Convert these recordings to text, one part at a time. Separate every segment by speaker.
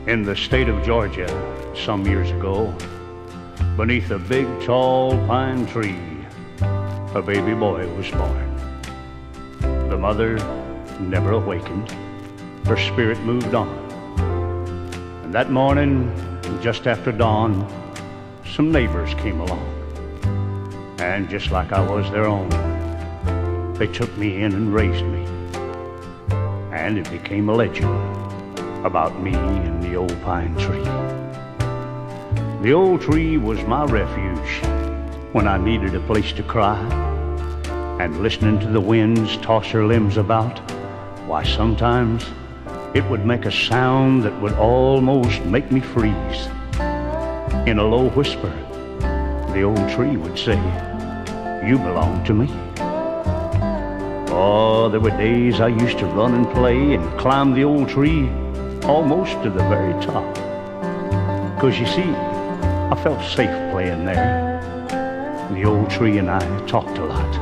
Speaker 1: In the state of Georgia, some years ago, beneath a big, tall pine tree, a baby boy was born. The mother never awakened. Her spirit moved on. And that morning, just after dawn, some neighbors came along. And just like I was their own, they took me in and raised me. And it became a legend about me and the old pine tree. The old tree was my refuge when I needed a place to cry. And listening to the winds toss her limbs about, why, sometimes it would make a sound that would almost make me freeze. In a low whisper, the old tree would say, "You belong to me." Oh, there were days I used to run and play and climb the old tree almost to the very top. 'Cause you see, I felt safe playing there. The old tree and I talked a lot.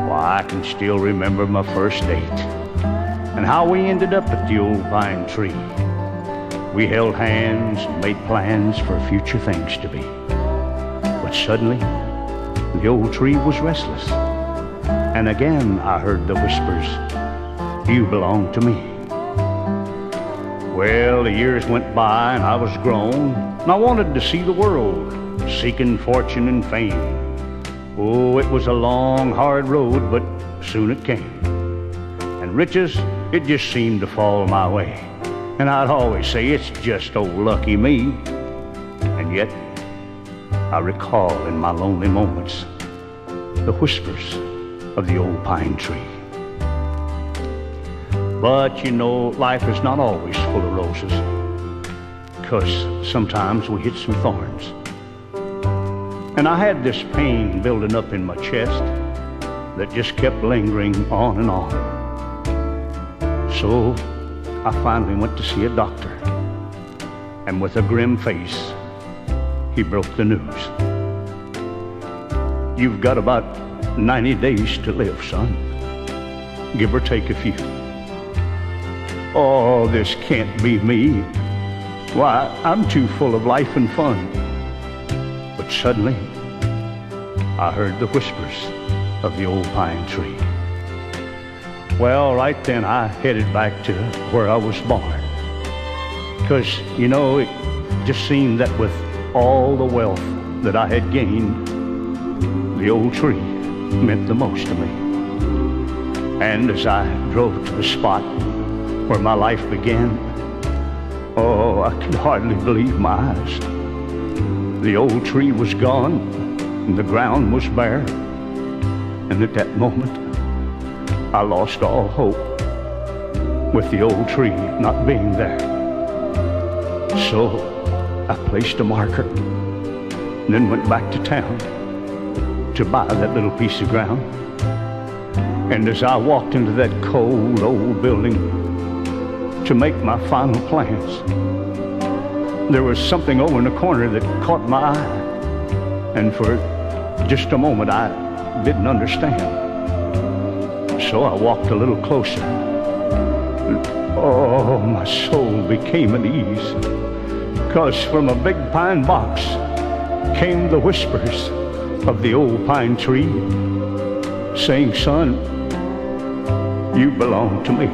Speaker 1: Why, I can still remember my first date and how we ended up at the old pine tree. We held hands and made plans for future things to be. But suddenly, the old tree was restless. And again I heard the whispers, "You belong to me." Well, the years went by and I was grown, and I wanted to see the world, seeking fortune and fame. Oh, it was a long, hard road, but soon it came. And riches, it just seemed to fall my way. And I'd always say, it's just old lucky me. And yet, I recall in my lonely moments the whispers of the old pine tree. But you know, life is not always full of roses, 'cause sometimes we hit some thorns. And I had this pain building up in my chest that just kept lingering on and on. So I finally went to see a doctor, and with a grim face, he broke the news. "You've got about 90 days to live, son, give or take a few." Oh, this can't be me. Why, I'm too full of life and fun. But suddenly, I heard the whispers of the old pine tree. Well, right then I headed back to where I was born. 'Cause, you know, it just seemed that with all the wealth that I had gained, the old tree meant the most to me. And as I drove to the spot where my life began, oh, I could hardly believe my eyes. The old tree was gone, and the ground was bare. And at that moment, I lost all hope with the old tree not being there. So I placed a marker, and then went back to town to buy that little piece of ground. And as I walked into that cold old building to make my final plans, there was something over in the corner that caught my eye. And for just a moment, I didn't understand. So I walked a little closer. Oh, my soul became at ease, 'cause from a big pine box came the whispers of the old pine tree, saying, "Son, you belong to me."